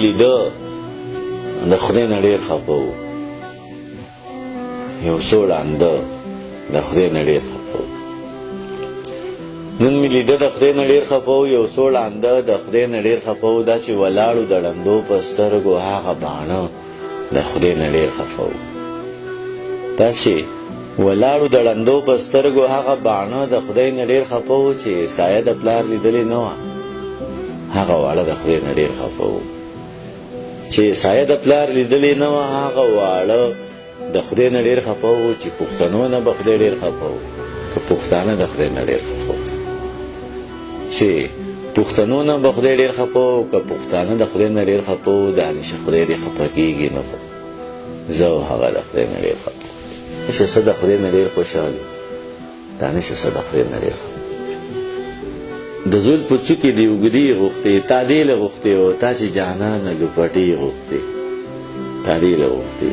لیده د خدای نه ډېر خفه و، یو څو ړانده د خدای نه ډېر خفه و. نن مې لیده د خدای نه ډېر خفه و، یو څو ړانده د خدای نه ډېر خفه و. دا چې ولاړو د ړندو په سترګو هغه باڼه د خدای نه ډېر خفه و. دا چې ولاړو د ړندو په سترګو هغه باڼه د خدای نه ډېر خفه و چې سایه د پلار لیدلې نه وه، هغه واړه د خدای نه ډېر خفه و. چې سایه د پلار لیدلې نه وه، هغه واړه د خدای نه ډېر خفه و چې پښتنو نه به خدای ډېر خفه و، که پښتانه د خدای نه ډېر خفه و. چې پښتنو نه به خدای ډېر خفه و، که پښتانه د خدای نه ډېر خفه و، دا نشه خدای دې خفه کېږي نه. زه او هغه د خدای نه ډېر خفه نشه څه د خدای نه ډېر خوشحال دا نشه څه د خدای نه ډېر خفه. د زول په څوکې دې اوږدې غوښتې تا دې له غوښتې و، تا چې جانانه لوپټې غوښتې تا دې له غوښتې.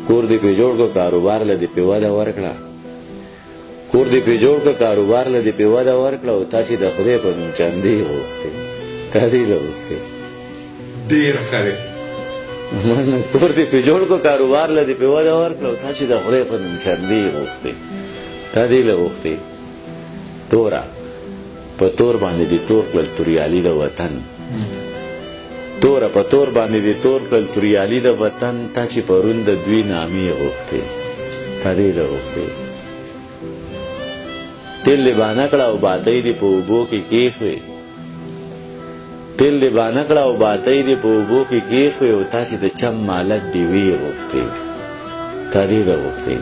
کور دې پې جوړ کړه کاروبار له دې پې وده ورکړه، کور دې پې جوړ کړه کاروبار له دې پې وده ورکړه، او تا چې د خدای په نوم چندې غوښتې تا دې له غوښتې. ډېر ښه دی. کور دې پې جوړ کړه کاروبار له دې پې وده ورکړه، او تا چې د خدای په نوم چندې غوښتې تا دې له غوښتې. توره په تور باندې دې تور کړل توریالي د وطن، توره په تور باندې دې تور کړل توریالي د وطن، تا چې پرون د دوی نامې غوښتې تا دې له غوښتې. تیل دې بانه کړه او باتۍ دې په اوبو کې کېښوې، تیل دې بانه کړه او باتۍ دې په اوبو کې کېښوې، او تا چې د چم مالت ډیوې غوښتې تا دې له غوښتې.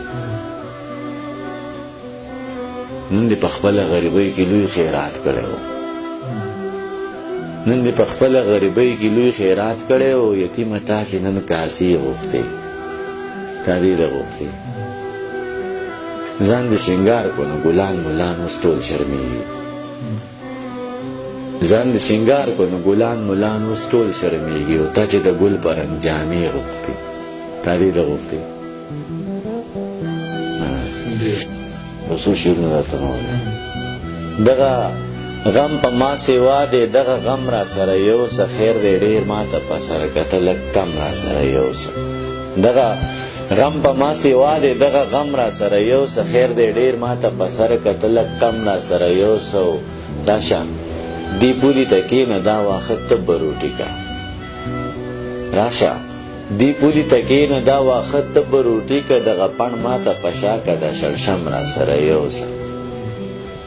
نن دې په خپله غریبۍ کې لوی خیرات کړی و، نن دې په خپله غریبۍ کې لوی خیرات کړی و، یتیمه تا چې نن کاسې غوښتې تا دې له غوښتې. ځان دې سینګار کړو نو ګلان ملان اوس ټول شرمېږي، ځان دې سینګار کړو نو ګلان ملان اوس ټول شرمېږي، او تا چې د ګل په رنګ جامې غوښتې تا دې له غوښتې. څو شعرونه درته مې وویل. دغه غم په ما سیوا دی، دغه غم را سره یوسه، خیر دی ډېر ما ته په سره که ته لږ کم را سره یوسه. دغه غم په ما سیوا دی، دغه غم را سره یوسه، خیر دی ډېر ما ته په سره که ته لږ کم را سره یوسه. راشه دې پولي ته کښېنه دا واښه ته به روټي که، راشه دی پولی تکینه دا واخت تب روٹی که دغه پن ما ته پشا که دا شړشم را سره یوسه.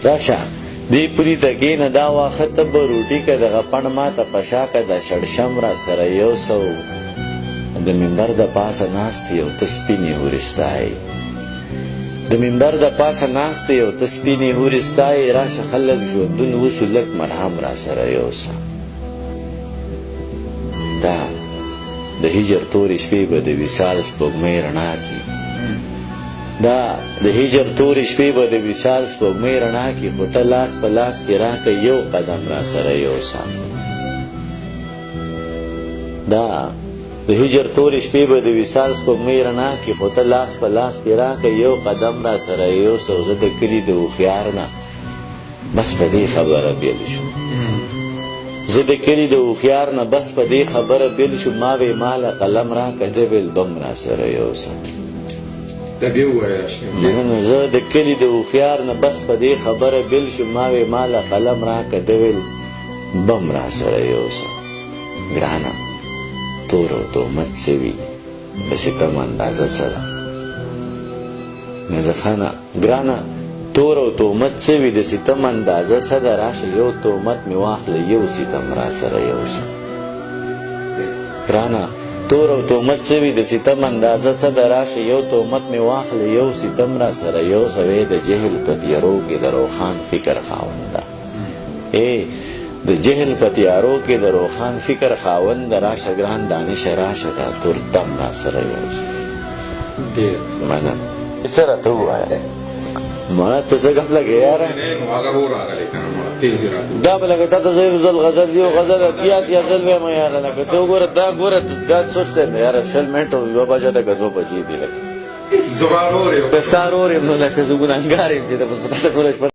راشه دی پولی تکینه دا واخت تب روٹی که دغه پن ما ته پشا که دا شړشم را سره یوسه. د منبر د پاسه ناست یو ته سپینې هورستایې، د منبر د پاسه ناست یو ته سپینې هورستایې، راشه خلک ژوندون وسو لږ مرهم را سره یوسه. دا د هجر تورې شپې به د وصال سپوږمۍ رڼا کي، دا د هجر تورې شپې به د وصال سپوږمۍ رڼا کي، خو ته لاس په لاس کې راکه یو قدم را سره یوسه. دا د هجر تورې شپې به د وصال سپوږمۍ رڼا کي، خو ته لاس په لاس کې راکه یو قدم را سره یوسه. زه د کلي د هوښیار نه بس په دې خبره بیل شو، زه د کلي د هوښیار نه بس په دې خبره بیل شو، ما وې ماله قلم راکه د بم را سره یوسه. نه زه د کلي د هوښیار نه بس په دې خبره بیل شو، ما وې ماله قلم راکه د بم را سره یوسه. ګرانه تور او تهمت څه وي د ستم اندازه څه ده، نظرخانه ګرانه تور او تهمت څه وي د ستم اندازه څه ده، راشه یو تهمت مې واخله یو ستم را سره یوسه. ګرانه تور او تهمت څه وي د ستم اندازه څه ده، راشه یو تهمت مې واخله یو ستم را سره یوسه. وی د جهل په تیارو کې د روښان فکر خاونده، د جهل په تیارو کې د روښان فکر خاونده، راشه ګران دانشه راشه دا تورتم را سره یوسه. ډېر مننه. څه راته ووایه مړه ته څه ګپ لګې یاره، دا به لکه تا ته زه یو ځل غزل یو غزل اتیا ځل ویم یاره، لکه ته وګوره دا ګوره دا سوچ دی نو یاره 20 منټه 1 بجه ده که 2 بجې دي، لکه زه رور یم که ستا رور یم نو لکه زه ګنهګار یم چې ته په تا ته ټوله شپه